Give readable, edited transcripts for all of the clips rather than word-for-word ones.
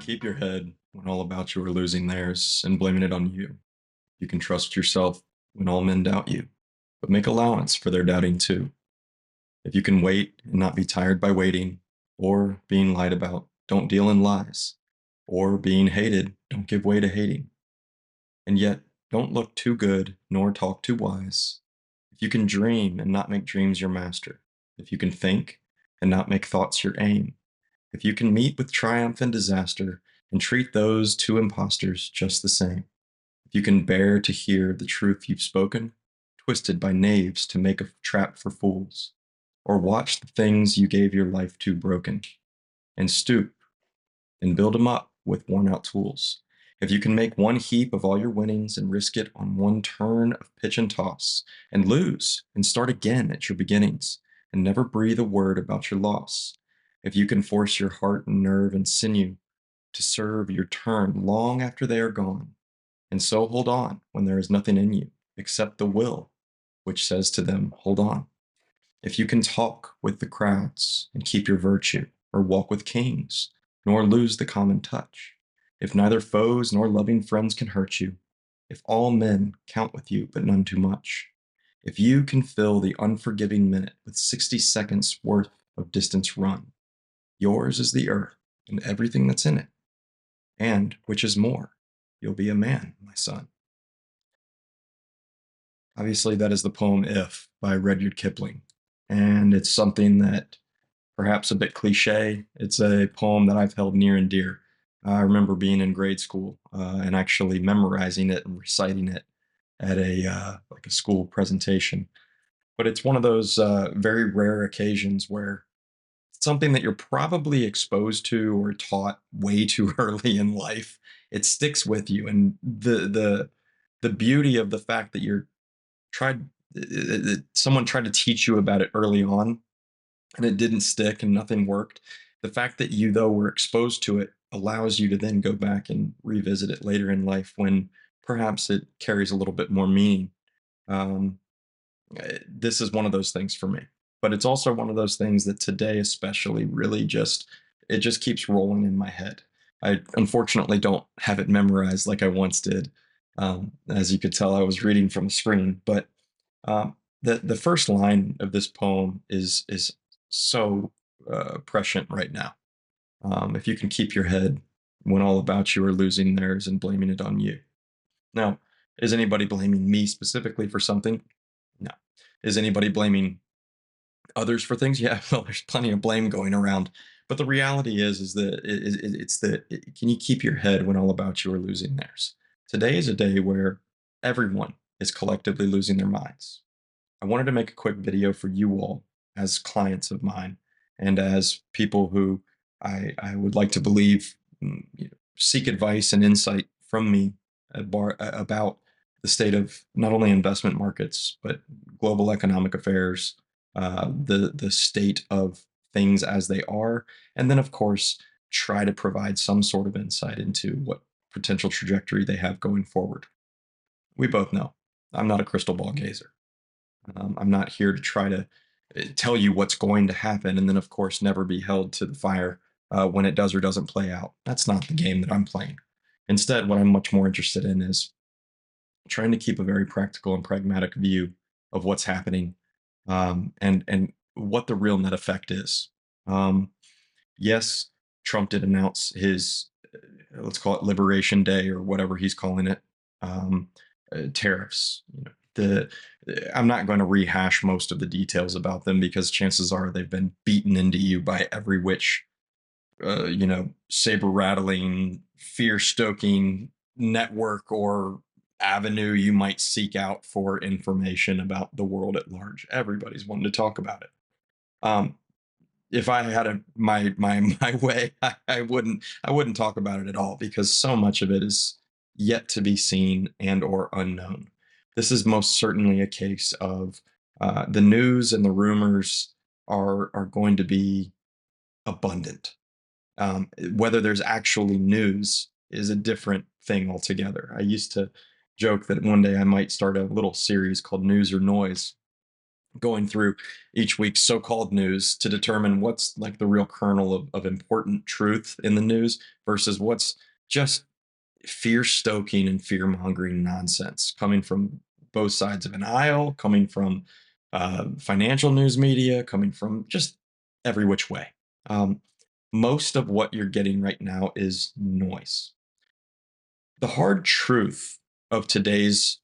keep your head when all about you are losing theirs and blaming it on you. You can trust yourself when all men doubt you, but make allowance for their doubting too. If you can wait and not be tired by waiting, or being lied about, don't deal in lies, or being hated, don't give way to hating. And yet, don't look too good nor talk too wise. If you can dream and not make dreams your master, if you can think and not make thoughts your aim, if you can meet with triumph and disaster and treat those two impostors just the same, if you can bear to hear the truth you've spoken, twisted by knaves to make a trap for fools, or watch the things you gave your life to broken, and stoop and build 'em up with worn out tools. If you can make one heap of all your winnings and risk it on one turn of pitch and toss, and lose and start again at your beginnings, and never breathe a word about your loss. If you can force your heart and nerve and sinew to serve your turn long after they are gone, and so hold on when there is nothing in you except the will which says to them, hold on. If you can talk with the crowds and keep your virtue, or walk with kings, nor lose the common touch, if neither foes nor loving friends can hurt you, if all men count with you but none too much, if you can fill the unforgiving minute with 60 seconds worth of distance run, yours is the earth and everything that's in it. And, which is more, you'll be a man, my son. Obviously, that is the poem If by Rudyard Kipling. And it's something that perhaps a bit cliche. It's a poem that I've held near and dear. I remember being in grade school and actually memorizing it and reciting it at a like a school presentation. But it's one of those very rare occasions where it's something that you're probably exposed to or taught way too early in life. It sticks with you, and the beauty of the fact that you're tried someone tried to teach you about it early on and it didn't stick and nothing worked. The fact that you, though, were exposed to it allows you to then go back and revisit it later in life when perhaps it carries a little bit more meaning. Um, this is one of those things for me, but it's also one of those things that today, especially, really just it just keeps rolling in my head. I unfortunately don't have it memorized like I once did. As you could tell, I was reading from a screen, but the first line of this poem is so prescient right now. If you can keep your head when all about you are losing theirs and blaming it on you. Now, is anybody blaming me specifically for something? No. Is anybody blaming others for things? Yeah, well, there's plenty of blame going around. But the reality is that it's that can you keep your head when all about you are losing theirs? Today is a day where everyone is collectively losing their minds. I wanted to make a quick video for you all as clients of mine and as people who I would like to believe seek advice and insight from me about the state of not only investment markets but global economic affairs, the state of things as they are, and then of course try to provide some sort of insight into what potential trajectory they have going forward. We both know I'm not a crystal ball gazer. I'm not here to try to tell you what's going to happen and then, of course, never be held to the fire when it does or doesn't play out. That's not the game that I'm playing. Instead, what I'm much more interested in is trying to keep a very practical and pragmatic view of what's happening and what the real net effect is. Um, yes, Trump did announce his let's call it Liberation Day or whatever he's calling it, um, tariffs. The I'm not going to rehash most of the details about them because chances are they've been beaten into you by every which saber rattling, fear stoking network or avenue you might seek out for information about the world at large. Everybody's wanting to talk about it. Um, if I had my way, I wouldn't talk about it at all because so much of it is yet to be seen and or unknown. This is most certainly a case of the news and the rumors are going to be abundant. Whether there's actually news is a different thing altogether. I used to joke that one day I might start a little series called News or Noise, going through each week's so-called news to determine what's like the real kernel of important truth in the news versus what's just fear stoking and fear mongering nonsense coming from both sides of an aisle, coming from financial news media, coming from just every which way. Um, most of what you're getting right now is noise. The hard truth of today's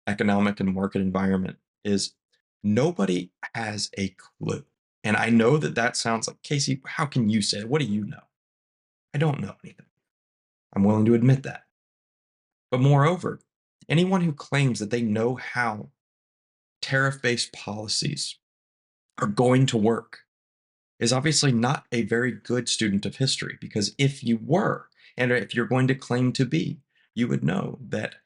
economic and market environment is nobody has a clue. And I know that that sounds like, Casey, how can you say it? What do you know? I don't know anything. I'm willing to admit that. But moreover, anyone who claims that they know how tariff based policies are going to work is obviously not a very good student of history, because if you were, and if you're going to claim to be, you would know that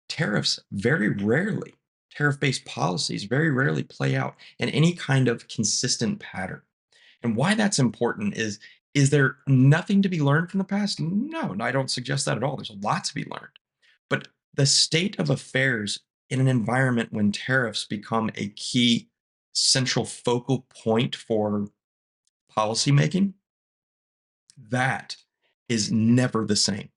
tariffs very rarely, tariff based policies very rarely play out in any kind of consistent pattern. And why that's important is there nothing to be learned from the past? No, I don't suggest that at all. There's a lot to be learned. But the state of affairs in an environment when tariffs become a key central focal point for policymaking, that is never the same.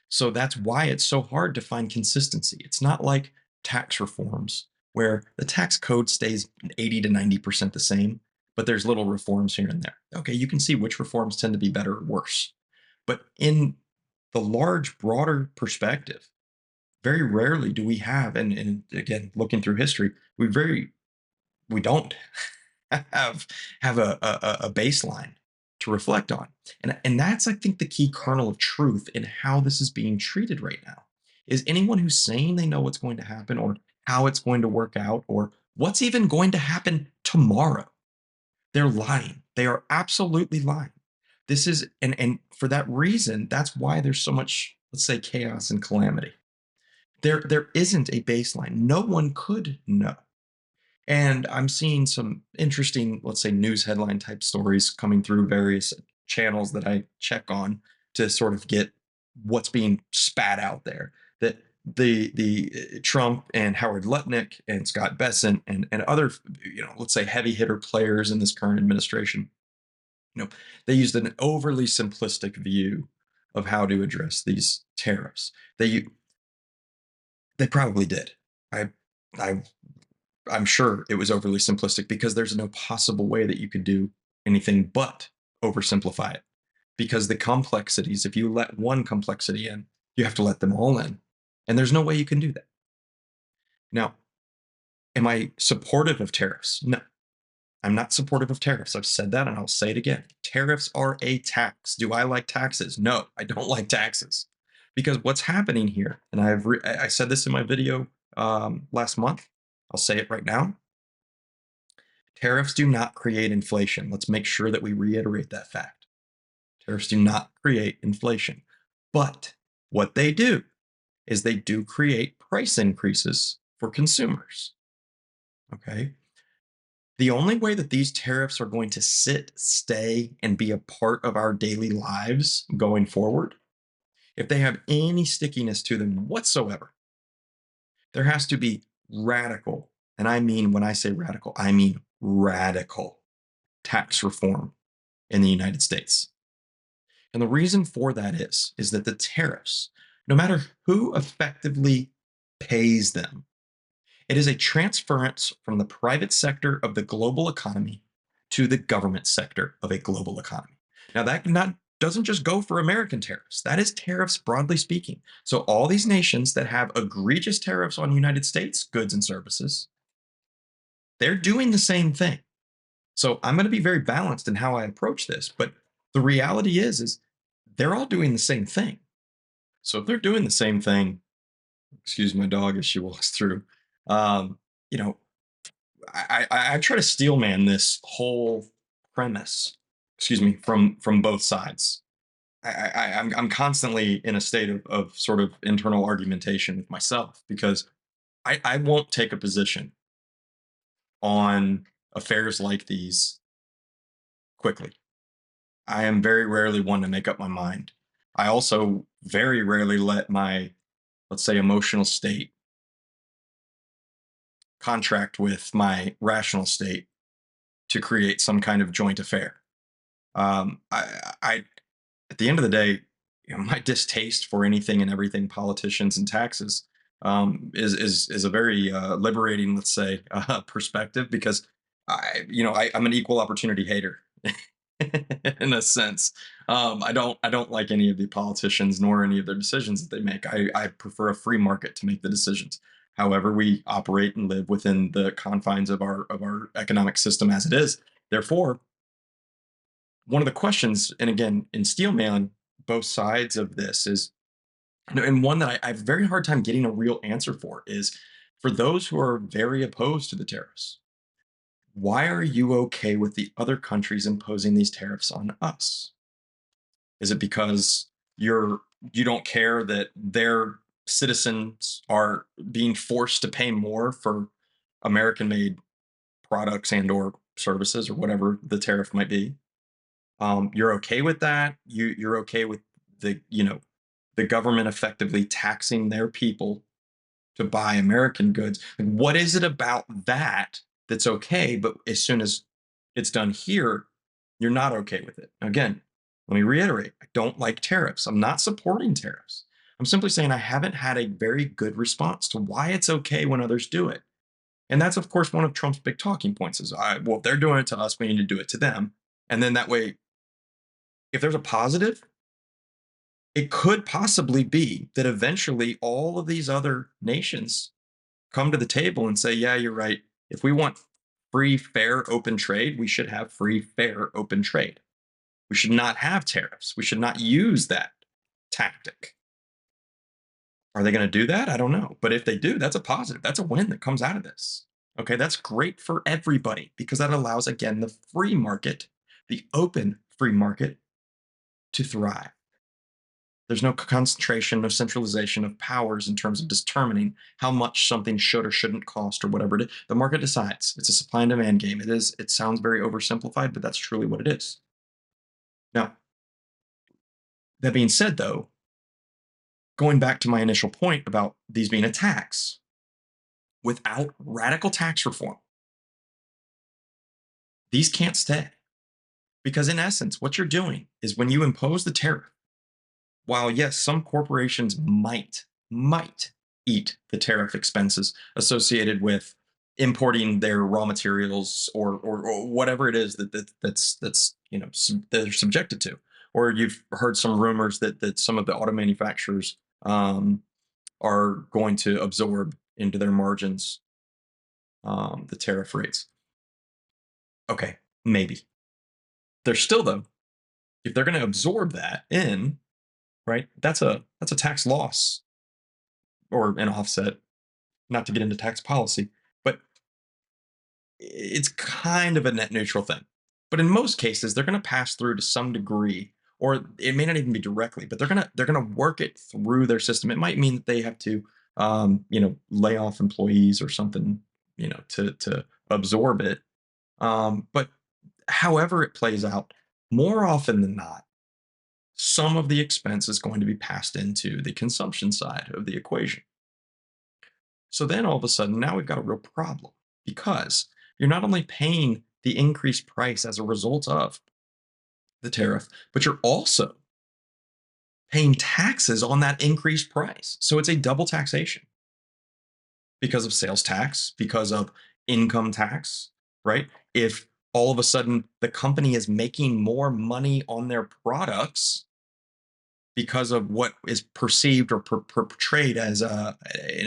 So that's why it's so hard to find consistency. It's not like tax reforms where the tax code stays 80 to 90% the same, but there's little reforms here and there. Okay, you can see which reforms tend to be better or worse. But in the large, broader perspective, very rarely do we have, and again, looking through history, we don't have a baseline to reflect on. And that's, I think, the key kernel of truth in how this is being treated right now. Is anyone who's saying they know what's going to happen or how it's going to work out or what's even going to happen tomorrow, they're lying. They are absolutely lying. This is, and for that reason, that's why there's so much, let's say, chaos and calamity. There isn't a baseline. No one could know. And I'm seeing some interesting, let's say, news headline type stories coming through various channels that I check on to sort of get what's being spat out there. That the Trump and Howard Lutnick and Scott Bessent and other, let's say, heavy hitter players in this current administration, they used an overly simplistic view of how to address these tariffs. They probably did. I I I'm sure it was overly simplistic because there's no possible way that you could do anything but oversimplify it. Because the complexities, if you let one complexity in, you have to let them all in. And there's no way you can do that. Now, am I supportive of tariffs? No, I'm not supportive of tariffs. I've said that and I'll say it again. Tariffs are a tax. Do I like taxes? No, I don't like taxes. Because what's happening here, and I said this in my video last month, I'll say it right now. Tariffs do not create inflation. Let's make sure that we reiterate that fact. Tariffs do not create inflation. But what they do is they do create price increases for consumers. Okay. The only way that these tariffs are going to sit, stay, and be a part of our daily lives going forward, if they have any stickiness to them whatsoever, there has to be radical, and I mean, when I say radical, I mean radical tax reform in the United States. And the reason for that is that the tariffs, no matter who effectively pays them, it is a transference from the private sector of the global economy to the government sector of a global economy. Now, that not doesn't just go for American tariffs. That is tariffs broadly speaking. So all these nations that have egregious tariffs on United States goods and services, they're doing the same thing. So I'm going to be very balanced in how I approach this, but the reality is they're all doing the same thing. So if they're doing the same thing, excuse my dog as she walks through, um, you know, I try to steelman this whole premise, excuse me, from both sides. I'm constantly in a state of sort of internal argumentation with myself because I won't take a position on affairs like these quickly. I am very rarely one to make up my mind. I also very rarely let my, let's say, emotional state contract with my rational state to create some kind of joint affair. I at the end of the day, my distaste for anything and everything politicians and taxes is a very liberating, let's say, perspective because I'm an equal opportunity hater in a sense. I don't like any of the politicians nor any of their decisions that they make. I prefer a free market to make the decisions. However, we operate and live within the confines of our economic system as it is. Therefore, one of the questions, and again, in Steelman, both sides of this is, and one that I have a very hard time getting a real answer for is for those who are very opposed to the tariffs, why are you okay with the other countries imposing these tariffs on us? Is it because you don't care that their citizens are being forced to pay more for American made products and or services or whatever the tariff might be? You're okay with that. You're okay with the government effectively taxing their people to buy American goods. Like, what is it about that that's okay? But as soon as it's done here, you're not okay with it. Again, let me reiterate: I don't like tariffs. I'm not supporting tariffs. I'm simply saying I haven't had a very good response to why it's okay when others do it. And that's, of course, one of Trump's big talking points is, well, if they're doing it to us, we need to do it to them. And then that way, if there's a positive, it could possibly be that eventually all of these other nations come to the table and say, yeah, you're right. If we want free, fair, open trade, we should have free, fair, open trade. We should not have tariffs. We should not use that tactic. Are they going to do that? I don't know. But if they do, that's a positive. That's a win that comes out of this. Okay, that's great for everybody because that allows, again, the free market, the open free market to thrive. There's no concentration, no centralization of powers in terms of determining how much something should or shouldn't cost or whatever it is. The market decides. It's a supply and demand game. It is. It sounds very oversimplified, but that's truly what it is. Now, that being said, though, going back to my initial point about these being a tax, without radical tax reform, these can't stay. Because in essence, what you're doing is when you impose the tariff, while yes, some corporations might eat the tariff expenses associated with importing their raw materials or whatever it is that's they're subjected to, or you've heard some rumors that some of the auto manufacturers are going to absorb into their margins the tariff rates. Okay, maybe they're still though, if they're going to absorb that in, right, that's a tax loss or an offset, not to get into tax policy, but it's kind of a net neutral thing. But in most cases, they're going to pass through to some degree, or it may not even be directly, but they're gonna work it through their system. It might mean that they have to, lay off employees or something, to absorb it. But however it plays out, more often than not, some of the expense is going to be passed into the consumption side of the equation. So then all of a sudden, now we've got a real problem because you're not only paying the increased price as a result of the tariff, but you're also paying taxes on that increased price. So it's a double taxation because of sales tax, because of income tax, right? If all of a sudden the company is making more money on their products because of what is perceived or portrayed as an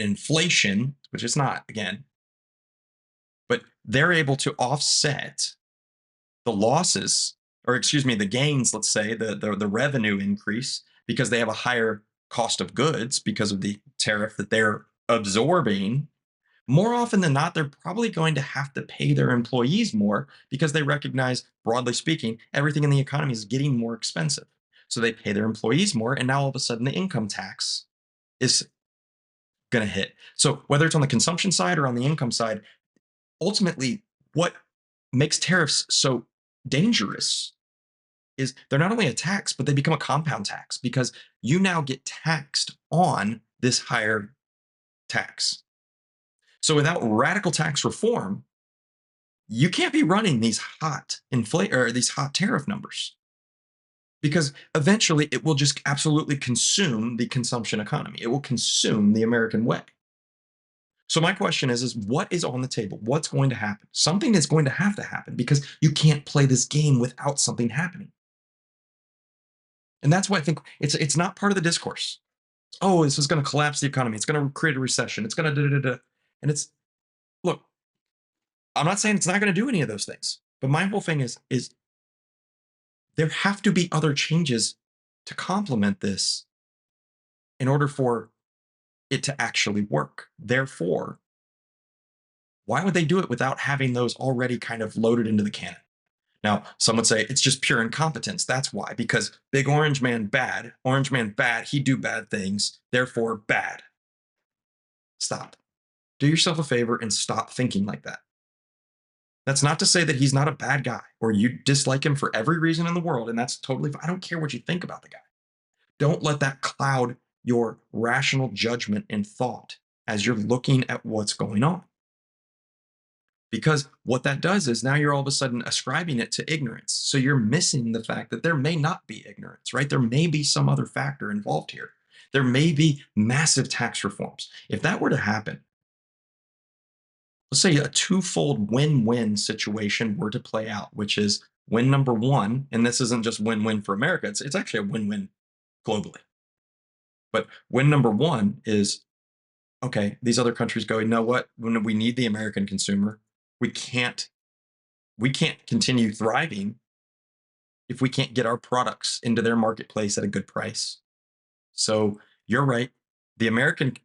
inflation, which it's not, again, but they're able to offset the losses, or excuse me, the gains, let's say, the revenue increase because they have a higher cost of goods because of the tariff that they're absorbing. More often than not, they're probably going to have to pay their employees more because they recognize, broadly speaking, everything in the economy is getting more expensive. So they pay their employees more, and now all of a sudden the income tax is going to hit. So whether it's on the consumption side or on the income side, ultimately, what makes tariffs so dangerous is they're not only a tax, but they become a compound tax because you now get taxed on this higher tax. So without radical tax reform, you can't be running these hot these hot tariff numbers, because eventually it will just absolutely consume the consumption economy. It will consume the American way. So my question is what is on the table? What's going to happen? Something is going to happen, because you can't play this game without something happening. And that's why I think it's not part of the discourse. Oh, this is going to collapse the economy. It's going to create a recession. It's going to da da da. And it's look, I'm not saying it's not going to do any of those things, but my whole thing is there have to be other changes to complement this in order for it to actually work. Therefore, why would they do it without having those already kind of loaded into the cannon? Now, some would say it's just pure incompetence. That's why, because big orange man bad, he do bad things, therefore bad. Stop. Do yourself a favor and stop thinking like that. That's not to say that he's not a bad guy or you dislike him for every reason in the world, and that's totally fine. I don't care what you think about the guy. Don't let that cloud your rational judgment and thought as you're looking at what's going on. Because what that does is now you're all of a sudden ascribing it to ignorance. So you're missing the fact that there may not be ignorance, right? There may be some other factor involved here. There may be massive tax reforms. If that were to happen, let's say a twofold win-win situation were to play out, which is win number one, and this isn't just win-win for America, it's actually a win-win globally. But win number one is, okay, these other countries go, you know what? When we need the American consumer, we can't continue thriving if we can't get our products into their marketplace at a good price. So you're right. The American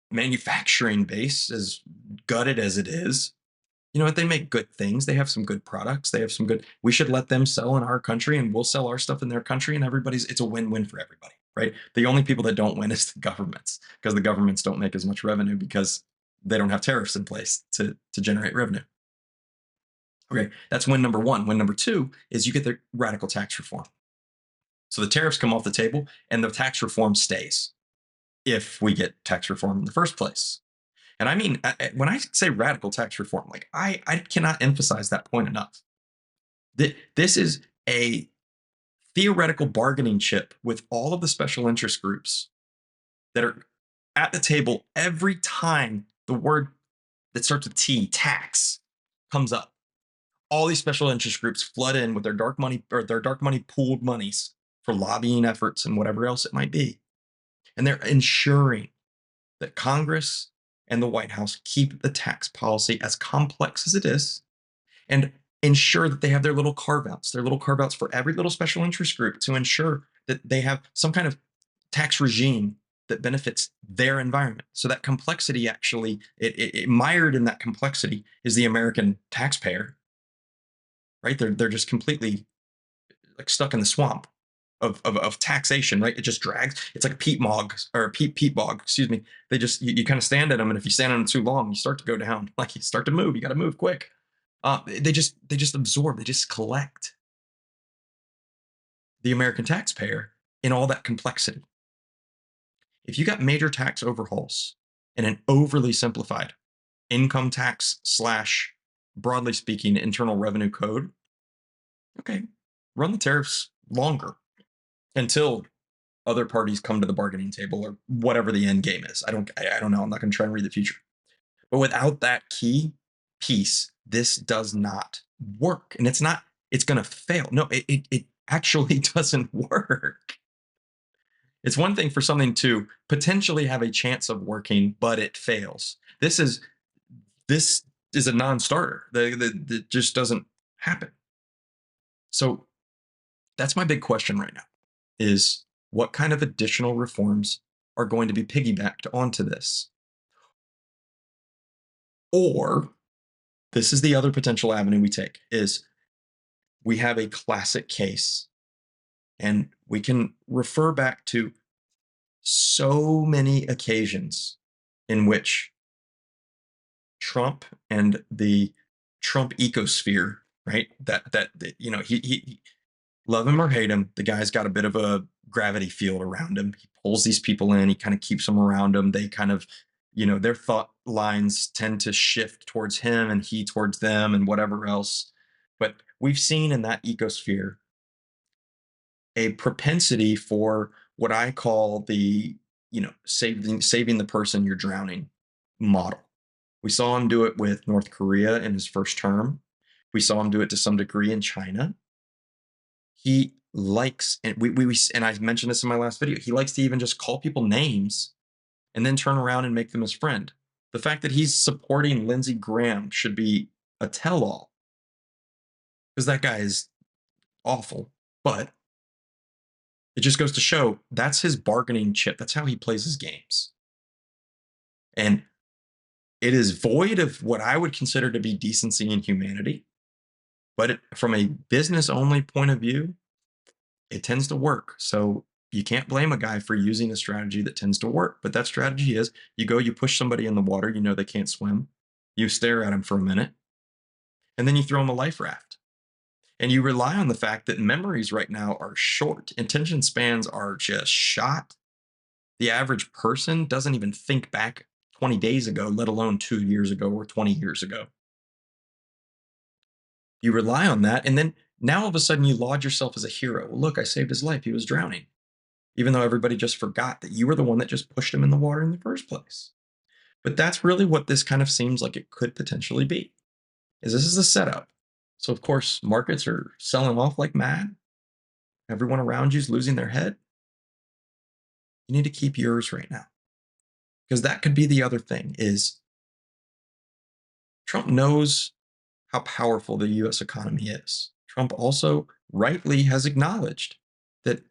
manufacturing base, as gutted as it is, you know what? They make good things. They have some good products. They have some good. We should let them sell in our country, and we'll sell our stuff in their country, and it's a win-win for everybody, right? The only people that don't win is the governments, because the governments don't make as much revenue because they don't have tariffs in place to generate revenue. Okay, that's win number one. Win number two is you get the radical tax reform. So the tariffs come off the table, and the tax reform stays if we get tax reform in the first place. And I mean, when I say radical tax reform, like I cannot emphasize that point enough. This is a theoretical bargaining chip with all of the special interest groups that are at the table every time the word that starts with T, tax, comes up. All these special interest groups flood in with their dark money or their dark money pooled monies for lobbying efforts and whatever else it might be. And they're ensuring that Congress and the White House keep the tax policy as complex as it is and ensure that they have their little carve outs for every little special interest group to ensure that they have some kind of tax regime that benefits their environment. So that complexity actually, mired in that complexity is the American taxpayer, right? They're just completely like stuck in the swamp of taxation, right? It just drags. It's like a peat bog or a peat bog, excuse me. They just you kind of stand in them, and if you stand in them too long, you start to go down. Like you start to move. You got to move quick. They just absorb. They just collect the American taxpayer in all that complexity. If you got major tax overhauls and an overly simplified income tax slash, broadly speaking, internal revenue code, okay, run the tariffs longer until other parties come to the bargaining table or whatever the end game is. I don't know. I'm not going to try and read the future. But without that key piece, this does not work. And it's going to fail. No, it actually doesn't work. It's one thing for something to potentially have a chance of working, but it fails. This is a non-starter. That just doesn't happen. So that's my big question right now is what kind of additional reforms are going to be piggybacked onto this? Or this is the other potential avenue we take is we have a classic case and we can refer back to so many occasions in which Trump and the Trump ecosphere, right? That you know, he love him or hate him, the guy's got a bit of a gravity field around him. He pulls these people in, he kind of keeps them around him. They kind of their thought lines tend to shift towards him and he towards them and whatever else. But we've seen in that ecosphere a propensity for what I call the, saving the person you're drowning model. We saw him do it with North Korea in his first term. We saw him do it to some degree in China. He likes, and and I mentioned this in my last video, he likes to even just call people names and then turn around and make them his friend. The fact that he's supporting Lindsey Graham should be a tell all because that guy is awful. But it just goes to show that's his bargaining chip. That's how he plays his games. And it is void of what I would consider to be decency and humanity. But from a business only point of view, it tends to work. So you can't blame a guy for using a strategy that tends to work. But that strategy is you go, you push somebody in the water, they can't swim. You stare at them for a minute, and then you throw them a life raft. And you rely on the fact that memories right now are short, attention spans are just shot. The average person doesn't even think back 20 days ago, let alone 2 years ago or 20 years ago. You rely on that, and then now all of a sudden you laud yourself as a hero. Well, look, I saved his life. He was drowning. Even though everybody just forgot that you were the one that just pushed him in the water in the first place. But that's really what this kind of seems like it could potentially be. Is this is a setup. So of course, markets are selling off like mad. Everyone around you is losing their head. You need to keep yours right now. Because that could be the other thing is Trump knows how powerful the US economy is. Trump also rightly has acknowledged that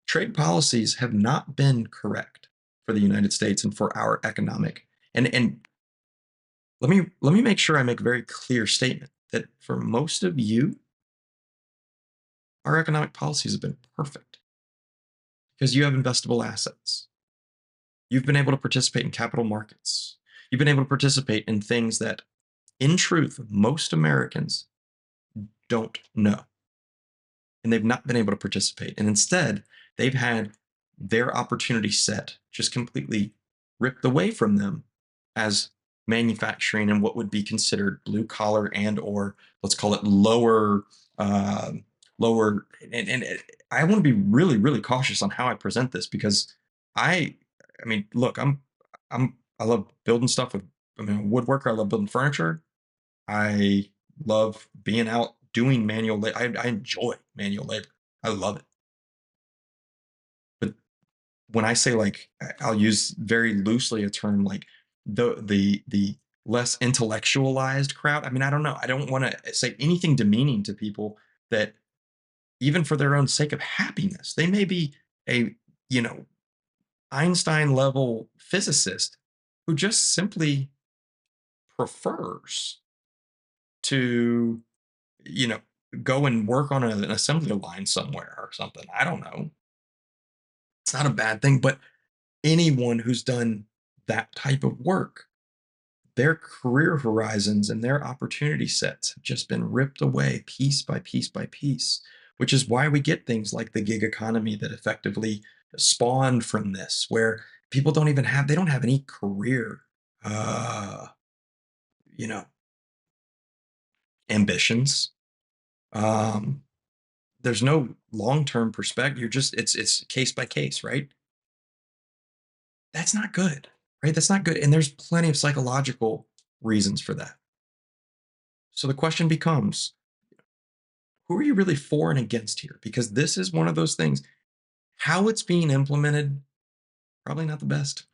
trade policies have not been correct for the United States and for our economic. And let me make sure I make a very clear statement that for most of you, our economic policies have been perfect because you have investable assets. You've been able to participate in capital markets. You've been able to participate in things that, in truth, most Americans don't know. And they've not been able to participate. And instead, they've had their opportunity set just completely ripped away from them as manufacturing and what would be considered blue collar and or let's call it uh, lower and I want to be really really cautious on how I present this because I I mean look I love building stuff with I'm a woodworker. I love building furniture. I love being out doing manual labor. I enjoy manual labor. I love it. But when I say like I'll use very loosely a term like the less intellectualized crowd. I mean, I don't know. I don't want to say anything demeaning to people that even for their own sake of happiness, they may be a, you know, Einstein level physicist who just simply prefers to, you know, go and work on an assembly line somewhere or something. I don't know. It's not a bad thing, but anyone who's done that type of work, their career horizons and their opportunity sets have just been ripped away piece by piece by piece, which is why we get things like the gig economy that effectively spawned from this, where people they don't have any career, uh, you know, ambitions. Um, there's no long-term perspective. It's case by case, right? That's not good, right? That's not good. And there's plenty of psychological reasons for that. So the question becomes, who are you really for and against here? Because this is one of those things. How it's being implemented, probably not the best.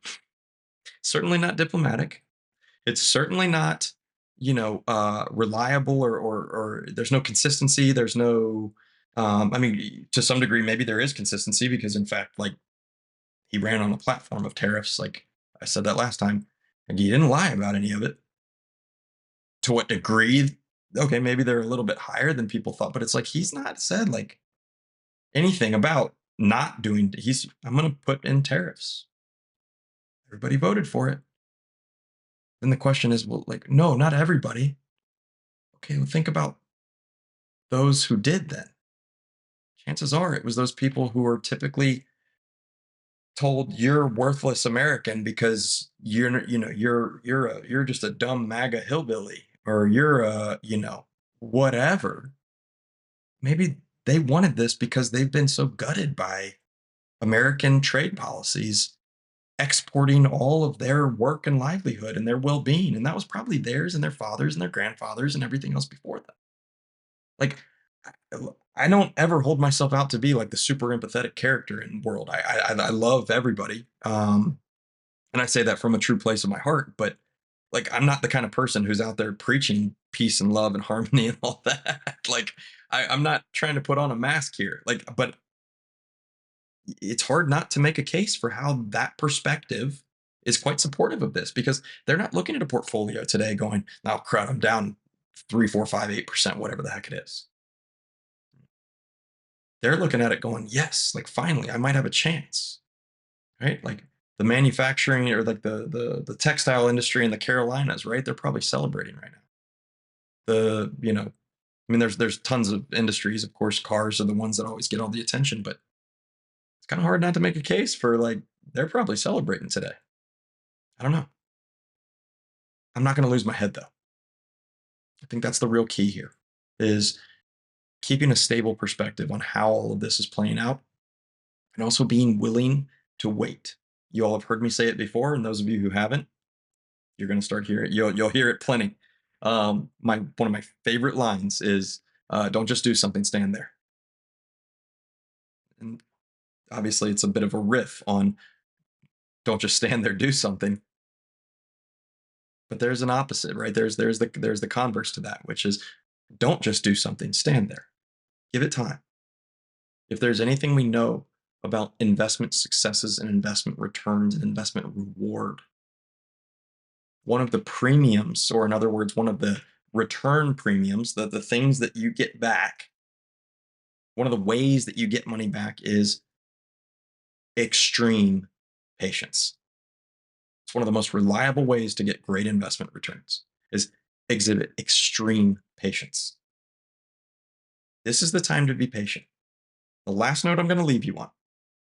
Certainly not diplomatic. It's certainly not, reliable or there's no consistency. There's no, I mean, to some degree, maybe there is consistency because, in fact, like he ran on a platform of tariffs. Like I said that last time, and he didn't lie about any of it. To what degree? Okay, maybe they're a little bit higher than people thought, but it's like he's not said like anything about not doing. I'm going to put in tariffs. Everybody voted for it. Then the question is, well, like, no, not everybody. Okay, well, think about those who did then. Chances are it was those people who are typically told you're worthless American because you're just a dumb MAGA hillbilly, or you're a, whatever. Maybe they wanted this because they've been so gutted by American trade policies exporting all of their work and livelihood and their well-being, and that was probably theirs and their fathers and their grandfathers and everything else before them. Like, I don't ever hold myself out to be like the super empathetic character in the world. I love everybody, and I say that from a true place of my heart. But like, I'm not the kind of person who's out there preaching peace and love and harmony and all that. Like, I'm not trying to put on a mask here. Like, but it's hard not to make a case for how that perspective is quite supportive of this, because they're not looking at a portfolio today going, "Oh crud, I'm down 3, 4, 5, 8%, whatever the heck it is." They're looking at it going, "Yes, like finally, I might have a chance." Right? Like the manufacturing, or like the textile industry in the Carolinas, right? They're probably celebrating right now. I mean, there's tons of industries. Of course, cars are the ones that always get all the attention, but it's kind of hard not to make a case for, like, they're probably celebrating today. I don't know. I'm not going to lose my head though. I think that's the real key here, is keeping a stable perspective on how all of this is playing out, and also being willing to wait. You all have heard me say it before, and those of you who haven't, you're going to start hearing it. You'll hear it plenty. My One of my favorite lines is, "Don't just do something, stand there." And obviously, it's a bit of a riff on "Don't just stand there, do something." But there's an opposite, right? There's the converse to that, which is, "Don't just do something, stand there. Give it time." If there's anything we know about investment successes and investment returns and investment reward, one of the premiums, or in other words, one of the return premiums, the things that you get back, one of the ways that you get money back is extreme patience. It's one of the most reliable ways to get great investment returns, is exhibit extreme patience. This is the time to be patient. The last note I'm going to leave you on,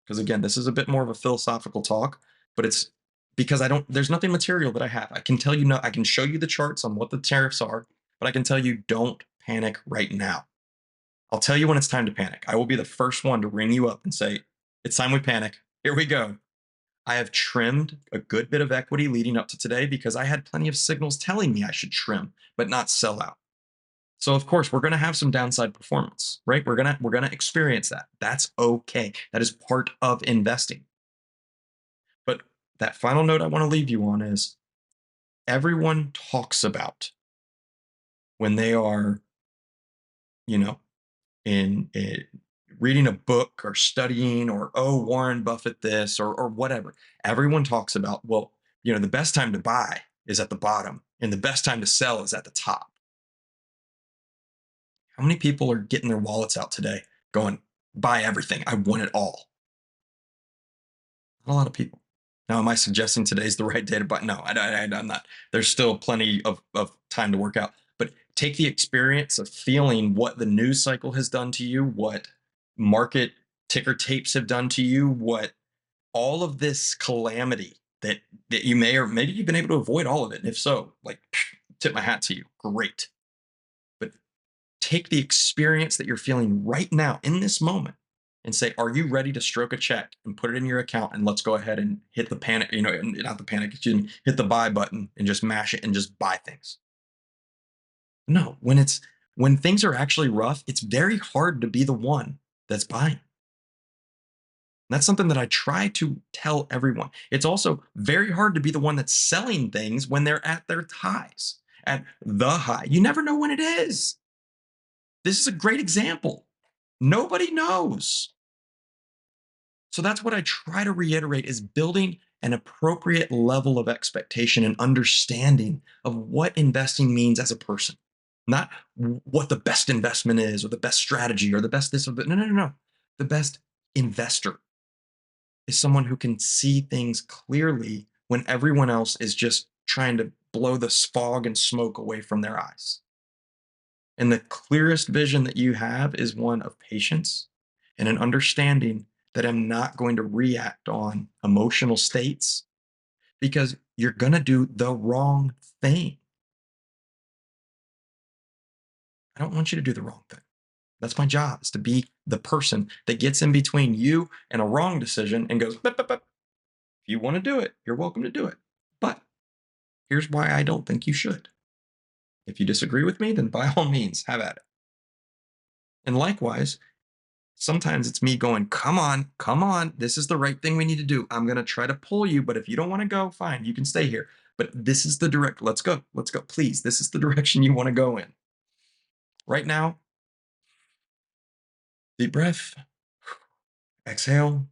because again, this is a bit more of a philosophical talk, but it's because there's nothing material that I have. I can tell you, no, I can show you the charts on what the tariffs are, but I can tell you, don't panic right now. I'll tell you when it's time to panic. I will be the first one to ring you up and say, "It's time we panic. Here we go." I have trimmed a good bit of equity leading up to today because I had plenty of signals telling me I should trim, but not sell out. So of course, we're going to have some downside performance, right? We're going to experience that. That's okay. That is part of investing. But that final note I want to leave you on is, everyone talks about when they are, you know, in reading a book or studying, or, "Oh, Warren Buffett this," or whatever. Everyone talks about, well, the best time to buy is at the bottom and the best time to sell is at the top. How many people are getting their wallets out today going, "Buy everything. I want it all"? Not a lot of people. Now, am I suggesting today's the right day to buy? No, I'm not. There's still plenty of time to work out. But take the experience of feeling what the news cycle has done to you, what market ticker tapes have done to you, what all of this calamity that you may, or maybe you've been able to avoid all of it. And if so, like, tip my hat to you. Great. But take the experience that you're feeling right now in this moment and say, "Are you ready to stroke a check and put it in your account? And let's go ahead and hit the panic, not the panic, hit the buy button and just mash it and just buy things." No, when things are actually rough, it's very hard to be the one that's buying. That's something that I try to tell everyone. It's also very hard to be the one that's selling things when they're at their highs, at the high. You never know when it is. This is a great example. Nobody knows. So that's what I try to reiterate, is building an appropriate level of expectation and understanding of what investing means as a person. Not what the best investment is, or the best strategy, or the best this or that. No, no, no, no. The best investor is someone who can see things clearly when everyone else is just trying to blow the fog and smoke away from their eyes. And the clearest vision that you have is one of patience and an understanding that am not going to react on emotional states because you're going to do the wrong thing. I don't want you to do the wrong thing. That's my job, is to be the person that gets in between you and a wrong decision and goes, "Bup, bup, bup. If you want to do it, you're welcome to do it. But here's why I don't think you should. If you disagree with me, then by all means, have at it." And likewise, sometimes it's me going, come on, this is the right thing we need to do. I'm going to try to pull you, but if you don't want to go, fine, you can stay here. But this is the direct, let's go, please. This is the direction you want to go in. Right now, deep breath, exhale,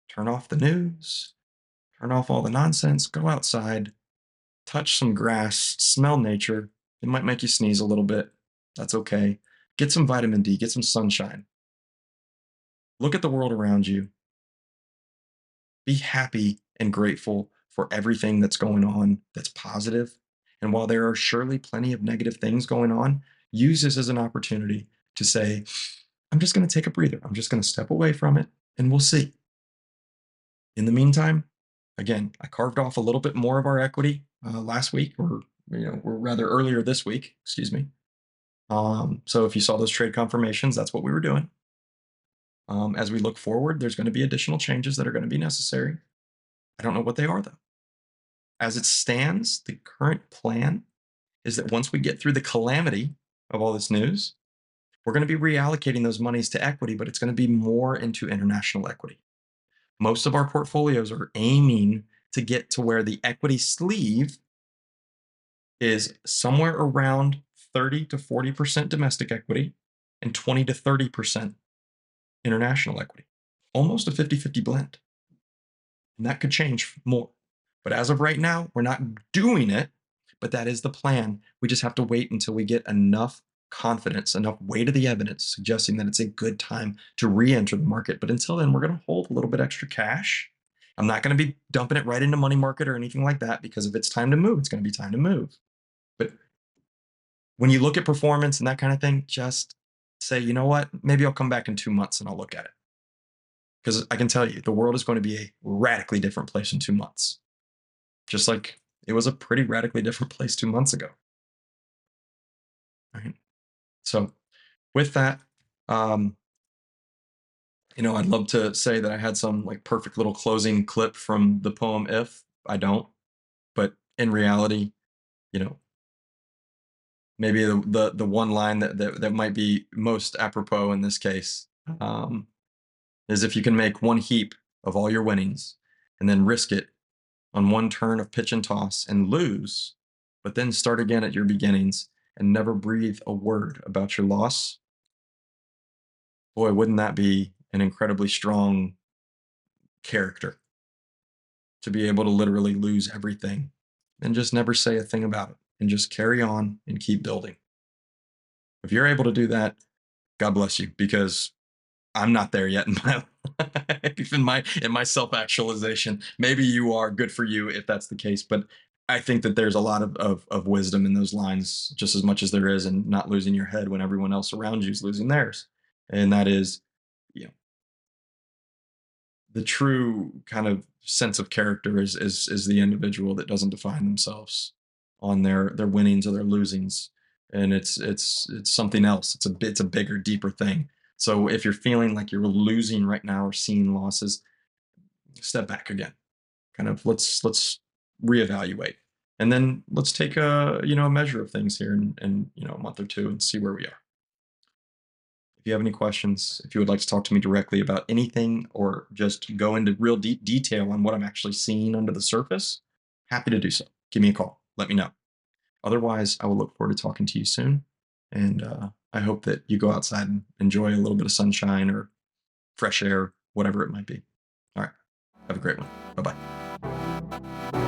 turn off the news, turn off all the nonsense, go outside, touch some grass, smell nature. It might make you sneeze a little bit. That's okay. Get some vitamin D, get some sunshine. Look at the world around you. Be happy and grateful for everything that's going on that's positive. And while there are surely plenty of negative things going on, use this as an opportunity to say, I'm just going to take a breather. I'm just going to step away from it and we'll see. In the meantime, again, I carved off a little bit more of our equity last week, or rather earlier this week, excuse me. So if you saw those trade confirmations, that's what we were doing. As we look forward, there's going to be additional changes that are going to be necessary. I don't know what they are, though. As it stands, the current plan is that once we get through the calamity of all this news, we're going to be reallocating those monies to equity, but it's going to be more into international equity. Most of our portfolios are aiming to get to where the equity sleeve is somewhere around 30 to 40% domestic equity and 20 to 30% international equity. Almost a 50-50 blend. And that could change more. But as of right now, we're not doing it, but that is the plan. We just have to wait until we get enough confidence, enough weight of the evidence suggesting that it's a good time to re-enter the market. But until then, we're going to hold a little bit extra cash. I'm not going to be dumping it right into money market or anything like that, because if it's time to move, it's going to be time to move. But when you look at performance and that kind of thing, just say, you know what, maybe I'll come back in 2 months and I'll look at it. Because I can tell you, the world is going to be a radically different place in 2 months. Just like it was a pretty radically different place 2 months ago. Right. So with that, um, I'd love to say that I had some like perfect little closing clip from the poem If. I don't. But in reality, you know, maybe the one line that might be most apropos in this case, is if you can make one heap of all your winnings and then risk it on one turn of pitch and toss and lose, but then start again at your beginnings and never breathe a word about your loss, boy, wouldn't that be an incredibly strong character to be able to literally lose everything and just never say a thing about it and just carry on and keep building. If you're able to do that, God bless you, because I'm not there yet in my life, in my self-actualization. Maybe you are. Good for you if that's the case. But I think that there's a lot of wisdom in those lines, just as much as there is in not losing your head when everyone else around you is losing theirs. And that is, you know, the true kind of sense of character is the individual that doesn't define themselves on their winnings or their losings. And it's something else. It's a bigger, deeper thing. So if you're feeling like you're losing right now or seeing losses, step back again. Kind of let's reevaluate. And then let's take a measure of things here in a month or two and see where we are. If you have any questions, if you would like to talk to me directly about anything or just go into real deep detail on what I'm actually seeing under the surface, happy to do so. Give me a call. Let me know. Otherwise, I will look forward to talking to you soon. And I hope that you go outside and enjoy a little bit of sunshine or fresh air, whatever it might be. All right. Have a great one. Bye bye.